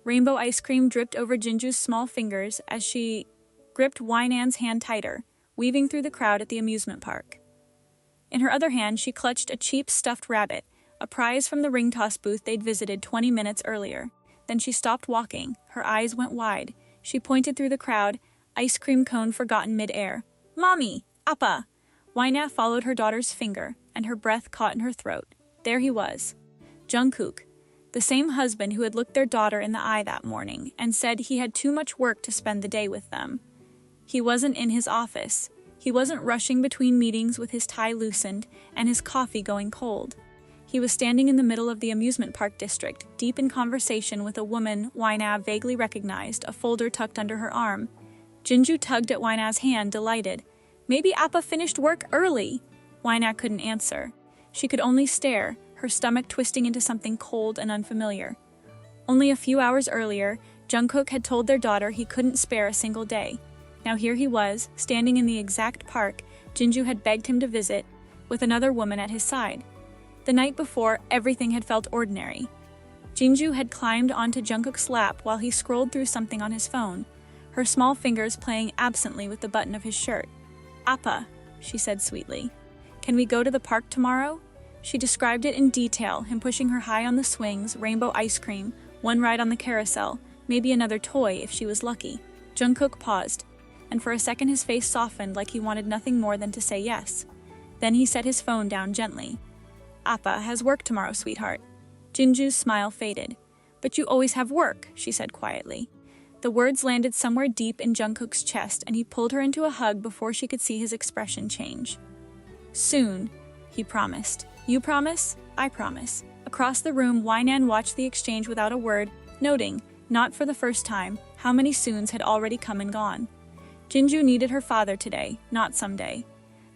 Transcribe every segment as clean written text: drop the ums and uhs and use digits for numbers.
Rainbow ice cream dripped over Jinju's small fingers as she gripped Wynan's hand tighter, weaving through the crowd at the amusement park. In her other hand, she clutched a cheap stuffed rabbit, a prize from the ring toss booth they'd visited 20 minutes earlier. Then she stopped walking. Her eyes went wide. She pointed through the crowd, ice cream cone forgotten mid-air. "Mommy! Appa!" Wyna followed her daughter's finger, and her breath caught in her throat. There he was. Jungkook, the same husband who had looked their daughter in the eye that morning and said he had too much work to spend the day with them. He wasn't in his office. He wasn't rushing between meetings with his tie loosened and his coffee going cold. He was standing in the middle of the amusement park district, deep in conversation with a woman Wyna vaguely recognized, a folder tucked under her arm. Jinju tugged at Wyna's hand, delighted. "Maybe Appa finished work early." Wyna couldn't answer. She could only stare, her stomach twisting into something cold and unfamiliar. Only a few hours earlier, Jungkook had told their daughter he couldn't spare a single day. Now here he was, standing in the exact park Jinju had begged him to visit, with another woman at his side. The night before, everything had felt ordinary. Jinju had climbed onto Jungkook's lap while he scrolled through something on his phone, her small fingers playing absently with the button of his shirt. "Appa," she said sweetly. "Can we go to the park tomorrow?" She described it in detail, him pushing her high on the swings, rainbow ice cream, one ride on the carousel, maybe another toy if she was lucky. Jungkook paused, and for a second his face softened like he wanted nothing more than to say yes. Then he set his phone down gently. "Appa has work tomorrow, sweetheart." Jinju's smile faded. "But you always have work," she said quietly. The words landed somewhere deep in Jungkook's chest, and he pulled her into a hug before she could see his expression change. "Soon," he promised. "You promise? I promise." Across the room, Wynan watched the exchange without a word, noting, not for the first time, how many soons had already come and gone. Jinju needed her father today, not someday.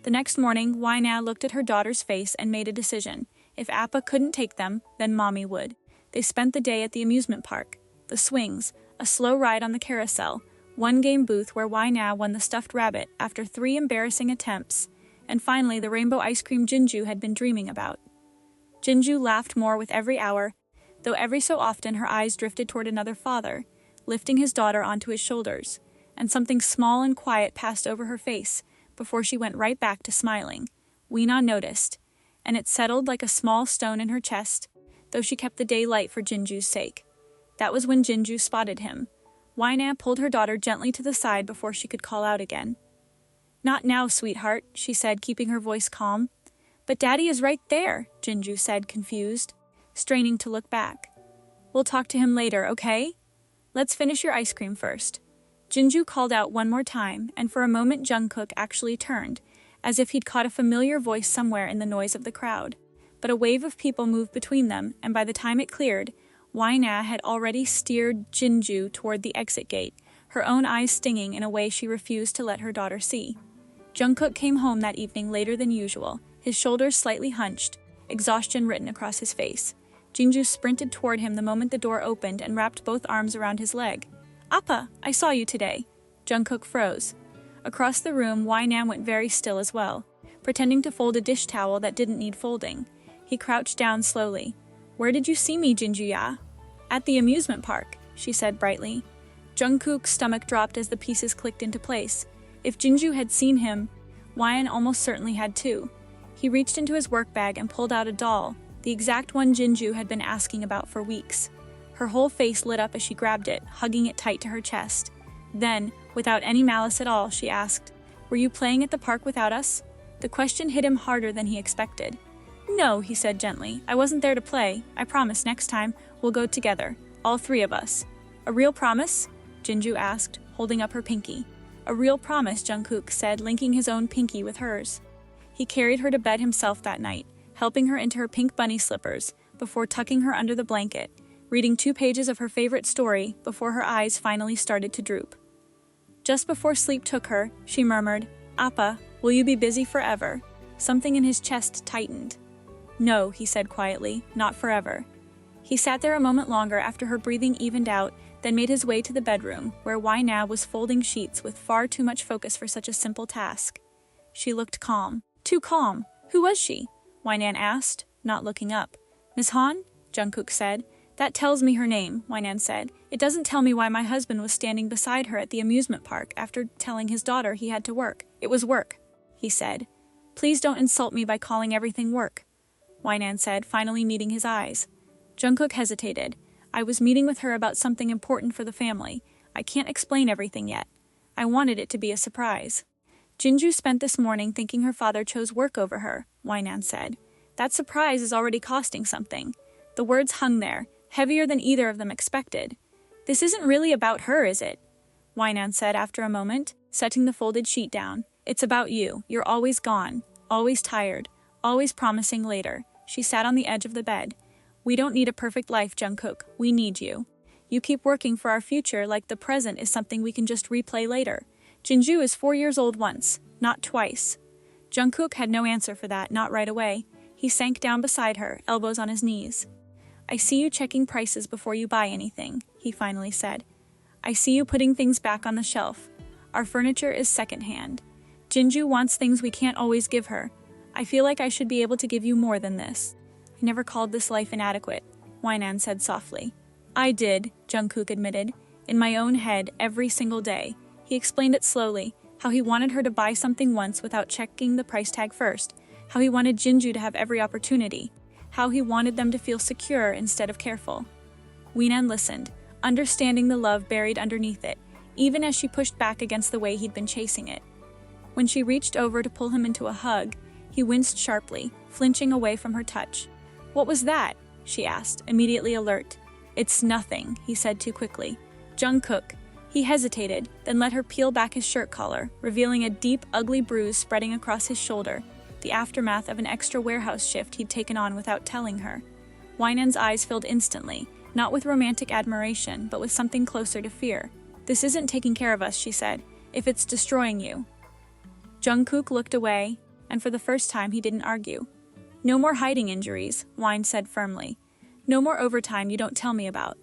The next morning, Wyna looked at her daughter's face and made a decision. If Appa couldn't take them, then Mommy would. They spent the day at the amusement park. The swings, a slow ride on the carousel, one game booth where Wyna won the stuffed rabbit after 3 embarrassing attempts, and finally the rainbow ice cream Jinju had been dreaming about. Jinju laughed more with every hour, though every so often her eyes drifted toward another father, lifting his daughter onto his shoulders, and something small and quiet passed over her face, before she went right back to smiling. Weena noticed, and it settled like a small stone in her chest, though she kept the day light for Jinju's sake. That was when Jinju spotted him. Wyna pulled her daughter gently to the side before she could call out again. "Not now, sweetheart," she said, keeping her voice calm. "But Daddy is right there," Jinju said, confused, straining to look back. "We'll talk to him later, okay? Let's finish your ice cream first." Jinju called out one more time, and for a moment Jungkook actually turned, as if he'd caught a familiar voice somewhere in the noise of the crowd. But a wave of people moved between them, and by the time it cleared, Wyna had already steered Jinju toward the exit gate, her own eyes stinging in a way she refused to let her daughter see. Jungkook came home that evening later than usual, his shoulders slightly hunched, exhaustion written across his face. Jinju sprinted toward him the moment the door opened and wrapped both arms around his leg. "Appa, I saw you today." Jungkook froze. Across the room, Wynan went very still as well, pretending to fold a dish towel that didn't need folding. He crouched down slowly. "Where did you see me, Jinju-ya?" "At the amusement park," she said brightly. Jungkook's stomach dropped as the pieces clicked into place. If Jinju had seen him, Wyan almost certainly had too. He reached into his work bag and pulled out a doll, the exact one Jinju had been asking about for weeks. Her whole face lit up as she grabbed it, hugging it tight to her chest. Then, without any malice at all, she asked, "Were you playing at the park without us?" The question hit him harder than he expected. "No," he said gently. "I wasn't there to play. I promise next time we'll go together, all 3 of us." "A real promise?" Jinju asked, holding up her pinky. "A real promise," Jungkook said, linking his own pinky with hers. He carried her to bed himself that night, helping her into her pink bunny slippers, before tucking her under the blanket, reading 2 pages of her favorite story before her eyes finally started to droop. Just before sleep took her, she murmured, "Appa, will you be busy forever?" Something in his chest tightened. "No," he said quietly, "not forever." He sat there a moment longer after her breathing evened out, then made his way to the bedroom, where Wyna was folding sheets with far too much focus for such a simple task. She looked calm. Too calm. "Who was she?" Wynan asked, not looking up. "Miss Han?" Jungkook said. That tells me her name, Wainan said. It doesn't tell me why my husband was standing beside her at the amusement park after telling his daughter he had to work. It was work, he said. Please don't insult me by calling everything work, Wainan said, finally meeting his eyes. Jungkook hesitated. I was meeting with her about something important for the family. I can't explain everything yet. I wanted it to be a surprise. Jinju spent this morning thinking her father chose work over her, Wainan said. That surprise is already costing something. The words hung there, heavier than either of them expected. This isn't really about her, is it? Wainan said after a moment, setting the folded sheet down. It's about you. You're always gone, always tired, always promising later. She sat on the edge of the bed. We don't need a perfect life, Jungkook. We need you. You keep working for our future like the present is something we can just replay later. Jinju is 4 years old once, not twice. Jungkook had no answer for that, not right away. He sank down beside her, elbows on his knees. I see you checking prices before you buy anything, he finally said. I see you putting things back on the shelf. Our furniture is secondhand. Jinju wants things we can't always give her. I feel like I should be able to give you more than this. I never called this life inadequate, Wainan said softly. I did, Jungkook admitted. In my own head, every single day. He explained it slowly, how he wanted her to buy something once without checking the price tag first, how he wanted Jinju to have every opportunity, how he wanted them to feel secure instead of careful. Wainan listened, understanding the love buried underneath it, even as she pushed back against the way he'd been chasing it. When she reached over to pull him into a hug, he winced sharply, flinching away from her touch. What was that? She asked, immediately alert. It's nothing, he said too quickly. Jungkook. He hesitated, then let her peel back his shirt collar, revealing a deep, ugly bruise spreading across his shoulder, the aftermath of an extra warehouse shift he'd taken on without telling her. Wainan's eyes filled instantly, not with romantic admiration, but with something closer to fear. This isn't taking care of us, she said, if it's destroying you. Jungkook looked away, and for the first time he didn't argue. No more hiding injuries, Wain said firmly. No more overtime you don't tell me about.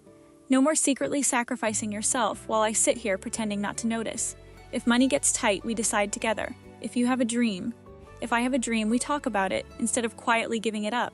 No more secretly sacrificing yourself while I sit here pretending not to notice. If money gets tight, we decide together. If you have a dream. If I have a dream, we talk about it, instead of quietly giving it up.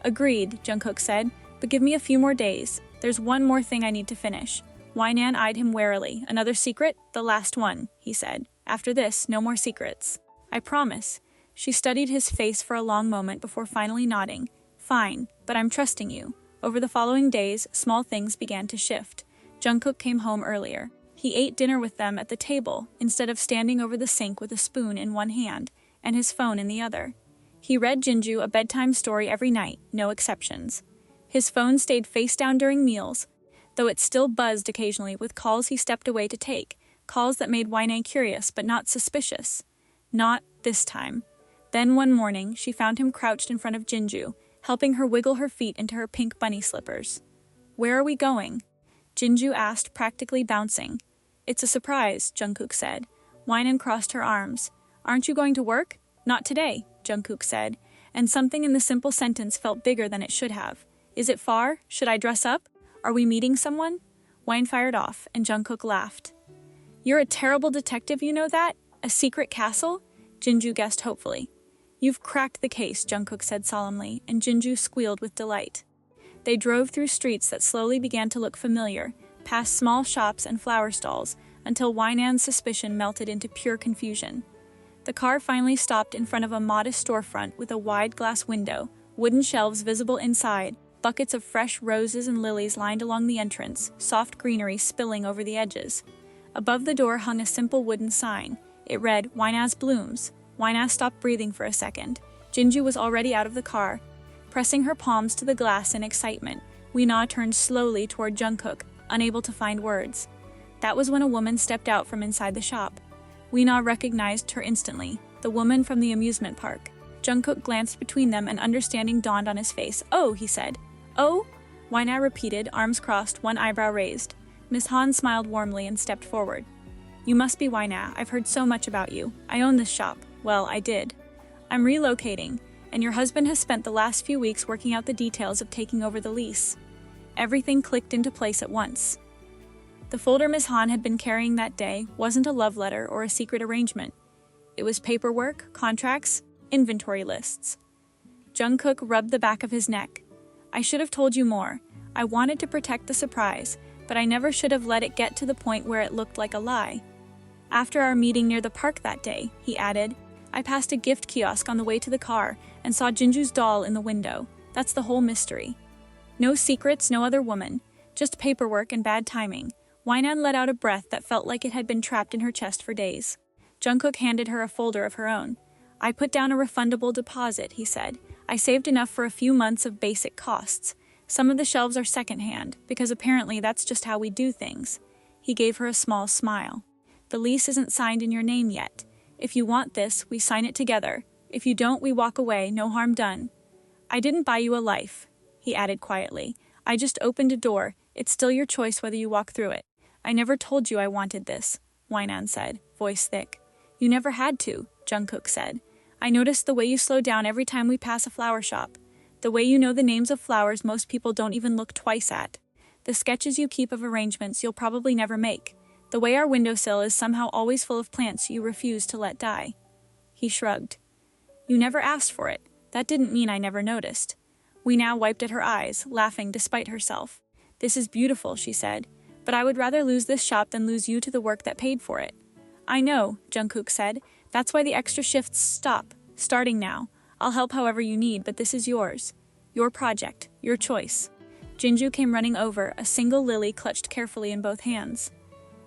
Agreed, Jungkook said, but give me a few more days. There's one more thing I need to finish. Wainan eyed him warily. Another secret? The last one, he said. After this, no more secrets. I promise. She studied his face for a long moment before finally nodding. Fine, but I'm trusting you. Over the following days, small things began to shift. Jungkook came home earlier. He ate dinner with them at the table, instead of standing over the sink with a spoon in one hand, and his phone in the other. He read Jinju a bedtime story every night, no exceptions. His phone stayed face down during meals, though it still buzzed occasionally with calls he stepped away to take, calls that made Wainan curious but not suspicious. Not this time. Then one morning, she found him crouched in front of Jinju, helping her wiggle her feet into her pink bunny slippers. Where are we going? Jinju asked, practically bouncing. It's a surprise, Jungkook said. Wainan crossed her arms. Aren't you going to work? Not today, Jungkook said, and something in the simple sentence felt bigger than it should have. Is it far? Should I dress up? Are we meeting someone? Wain fired off, and Jungkook laughed. You're a terrible detective, you know that? A secret castle? Jinju guessed hopefully. You've cracked the case, Jungkook said solemnly, and Jinju squealed with delight. They drove through streets that slowly began to look familiar, past small shops and flower stalls, until Wainan's suspicion melted into pure confusion. The car finally stopped in front of a modest storefront with a wide glass window, wooden shelves visible inside, buckets of fresh roses and lilies lined along the entrance, soft greenery spilling over the edges. Above the door hung a simple wooden sign. It read, Wainaz Blooms. Wainan stopped breathing for a second. Jinju was already out of the car. Pressing her palms to the glass in excitement, Wina turned slowly toward Jungkook, unable to find words. That was when a woman stepped out from inside the shop. Wina recognized her instantly, the woman from the amusement park. Jungkook glanced between them and understanding dawned on his face. Oh, he said. Oh? Wina repeated, arms crossed, one eyebrow raised. Miss Han smiled warmly and stepped forward. You must be Wina. I've heard so much about you. I own this shop. Well, I did. I'm relocating, and your husband has spent the last few weeks working out the details of taking over the lease. Everything clicked into place at once. The folder Miss Han had been carrying that day wasn't a love letter or a secret arrangement. It was paperwork, contracts, inventory lists. Jungkook rubbed the back of his neck. I should have told you more. I wanted to protect the surprise, but I never should have let it get to the point where it looked like a lie. After our meeting near the park that day, he added, I passed a gift kiosk on the way to the car and saw Jinju's doll in the window. That's the whole mystery. No secrets, no other woman. Just paperwork and bad timing. Wainan let out a breath that felt like it had been trapped in her chest for days. Jungkook handed her a folder of her own. I put down a refundable deposit, he said. I saved enough for a few months of basic costs. Some of the shelves are secondhand, because apparently that's just how we do things. He gave her a small smile. The lease isn't signed in your name yet. If you want this, we sign it together. If you don't, we walk away, no harm done. I didn't buy you a life, he added quietly. I just opened a door. It's still your choice whether you walk through it. I never told you I wanted this, Wainan said, voice thick. You never had to, Jungkook said. I noticed the way you slow down every time we pass a flower shop. The way you know the names of flowers most people don't even look twice at. The sketches you keep of arrangements you'll probably never make. The way our windowsill is somehow always full of plants you refuse to let die. He shrugged. You never asked for it. That didn't mean I never noticed. We now wiped at her eyes, laughing despite herself. This is beautiful, she said. But I would rather lose this shop than lose you to the work that paid for it. I know, Jungkook said. That's why the extra shifts stop. Starting now. I'll help however you need, but this is yours. Your project. Your choice. Jinju came running over, a single lily clutched carefully in both hands.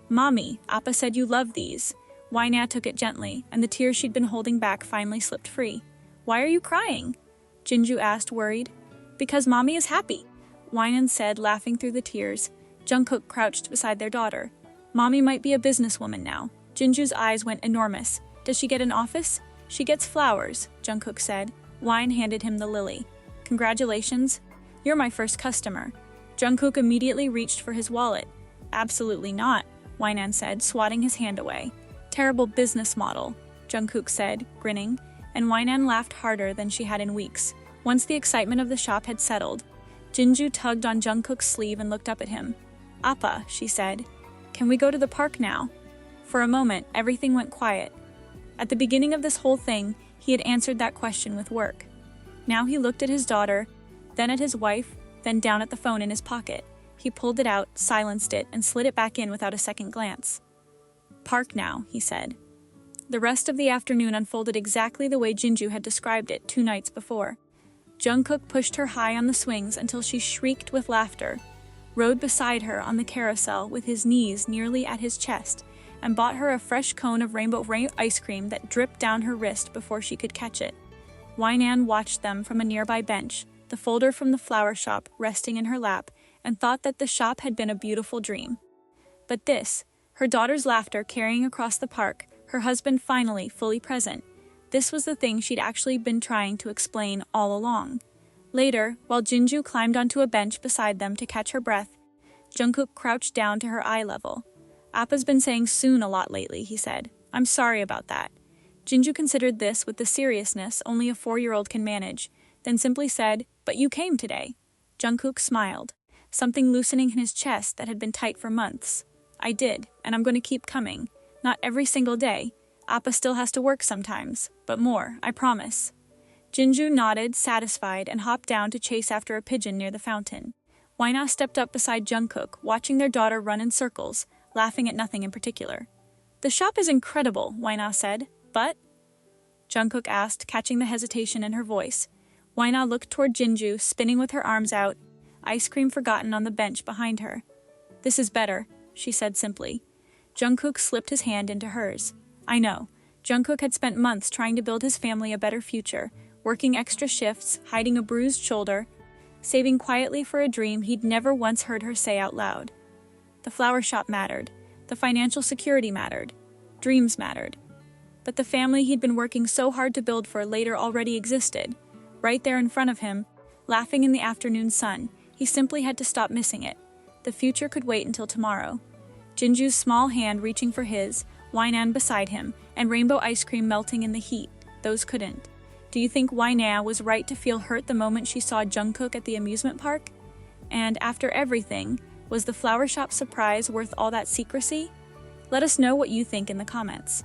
Mommy, Appa said you love these. Wainan took it gently, and the tears she'd been holding back finally slipped free. Why are you crying? Jinju asked, worried. Because Mommy is happy, Wainan said, laughing through the tears. Jungkook crouched beside their daughter. Mommy might be a businesswoman now. Jinju's eyes went enormous. Does she get an office? She gets flowers, Jungkook said. Wine handed him the lily. Congratulations. You're my first customer. Jungkook immediately reached for his wallet. Absolutely not, Wainan said, swatting his hand away. Terrible business model, Jungkook said, grinning, and Wainan laughed harder than she had in weeks. Once the excitement of the shop had settled, Jinju tugged on Jungkook's sleeve and looked up at him. Appa, she said, can we go to the park now? For a moment, everything went quiet. At the beginning of this whole thing, he had answered that question with work. Now he looked at his daughter, then at his wife, then down at the phone in his pocket. He pulled it out, silenced it, and slid it back in without a second glance. Park now, he said. The rest of the afternoon unfolded exactly the way Jinju had described it 2 nights before. Jungkook pushed her high on the swings until she shrieked with laughter, rode beside her on the carousel with his knees nearly at his chest, and bought her a fresh cone of rainbow ice cream that dripped down her wrist before she could catch it. Wainan watched them from a nearby bench, the folder from the flower shop resting in her lap, and thought that the shop had been a beautiful dream. But this, her daughter's laughter carrying across the park, her husband finally fully present, this was the thing she'd actually been trying to explain all along. Later, while Jinju climbed onto a bench beside them to catch her breath, Jungkook crouched down to her eye level. Appa's been saying soon a lot lately, he said. I'm sorry about that. Jinju considered this with the seriousness only a 4-year-old can manage, then simply said, but you came today. Jungkook smiled, something loosening in his chest that had been tight for months. I did, and I'm going to keep coming. Not every single day. Appa still has to work sometimes, but more, I promise. Jinju nodded, satisfied, and hopped down to chase after a pigeon near the fountain. Wainan stepped up beside Jungkook, watching their daughter run in circles, laughing at nothing in particular. The shop is incredible, Wainan said, but? Jungkook asked, catching the hesitation in her voice. Wainan looked toward Jinju, spinning with her arms out, ice cream forgotten on the bench behind her. This is better, she said simply. Jungkook slipped his hand into hers. I know. Jungkook had spent months trying to build his family a better future, working extra shifts, hiding a bruised shoulder, saving quietly for a dream he'd never once heard her say out loud. The flower shop mattered. The financial security mattered. Dreams mattered. But the family he'd been working so hard to build for later already existed. Right there in front of him, laughing in the afternoon sun, he simply had to stop missing it. The future could wait until tomorrow. Jinju's small hand reaching for his, Wainan beside him, and rainbow ice cream melting in the heat, those couldn't. Do you think Wainan was right to feel hurt the moment she saw Jungkook at the amusement park? And after everything, was the flower shop surprise worth all that secrecy? Let us know what you think in the comments.